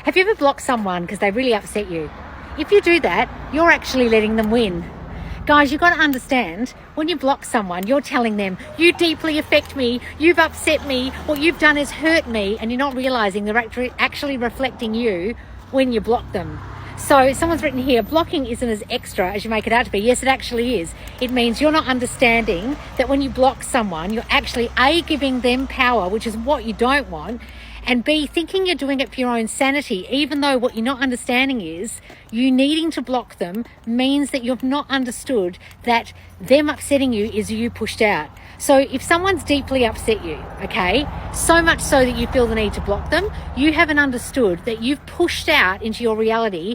Have you ever blocked someone because they really upset you? If you do that, you're actually letting them win. Guys, you've got to understand, when you block someone, you're telling them, you deeply affect me, you've upset me, what you've done is hurt me, and you're not realizing they're actually reflecting you when you block them. So someone's written here, blocking isn't as extra as you make it out to be. Yes, it actually is. It means you're not understanding that when you block someone, you're actually A, giving them power, which is what you don't want, and B, thinking you're doing it for your own sanity, even though what you're not understanding is you needing to block them means that you've not understood that them upsetting you is you pushed out. So if someone's deeply upset you, okay, so much so that you feel the need to block them, you haven't understood that you've pushed out into your reality,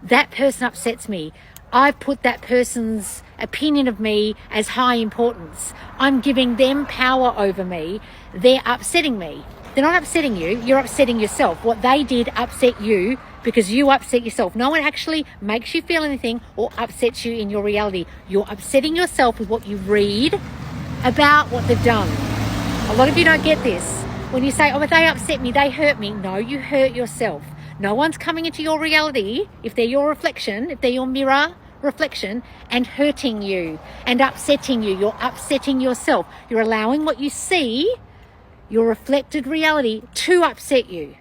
that person upsets me. I've put that person's opinion of me as high importance. I'm giving them power over me. They're upsetting me. They're not upsetting you, you're upsetting yourself. What they did upset you because you upset yourself. No one actually makes you feel anything or upsets you in your reality. You're upsetting yourself with what you read about what they've done. A lot of you don't get this. When you say, oh, but they upset me, they hurt me. No, you hurt yourself. No one's coming into your reality, if they're your reflection, if they're your mirror reflection, and hurting you and upsetting you. You're upsetting yourself. You're allowing what you see, your reflected reality, to upset you.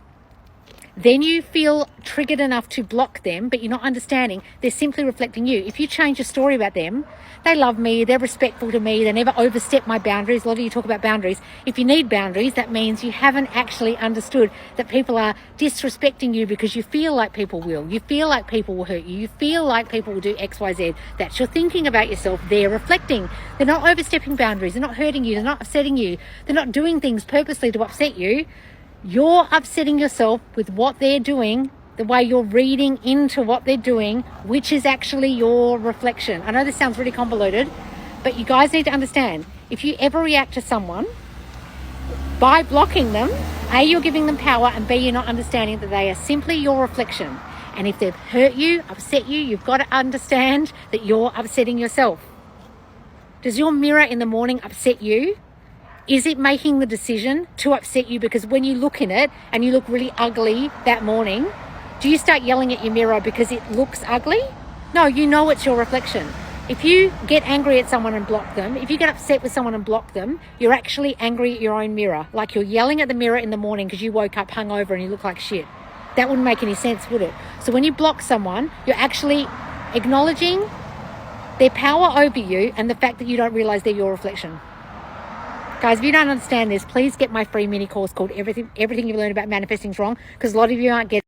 Then you feel triggered enough to block them, but you're not understanding they're simply reflecting you. If you change your story about them, they love me, they're respectful to me, they never overstep my boundaries. A lot of you talk about boundaries. If you need boundaries, that means you haven't actually understood that people are disrespecting you because you feel like people will. You feel like people will hurt you. You feel like people will do X, Y, Z. That's your thinking about yourself. They're reflecting. They're not overstepping boundaries. They're not hurting you. They're not upsetting you. They're not doing things purposely to upset you. You're upsetting yourself with what they're doing, the way you're reading into what they're doing, which is actually your reflection. I know this sounds really convoluted, but you guys need to understand, if you ever react to someone by blocking them, A, you're giving them power, and B, you're not understanding that they are simply your reflection. And if they've hurt you, upset you, you've got to understand that you're upsetting yourself. Does your mirror in the morning upset you? Is it making the decision to upset you because when you look in it and you look really ugly that morning, do you start yelling at your mirror because it looks ugly? No, you know it's your reflection. If you get angry at someone and block them, if you get upset with someone and block them, you're actually angry at your own mirror. Like you're yelling at the mirror in the morning because you woke up hungover and you look like shit. That wouldn't make any sense, would it? So when you block someone, you're actually acknowledging their power over you and the fact that you don't realize they're your reflection. Guys, if you don't understand this, please get my free mini course called Everything You've Learned About Manifesting is Wrong, because a lot of you aren't getting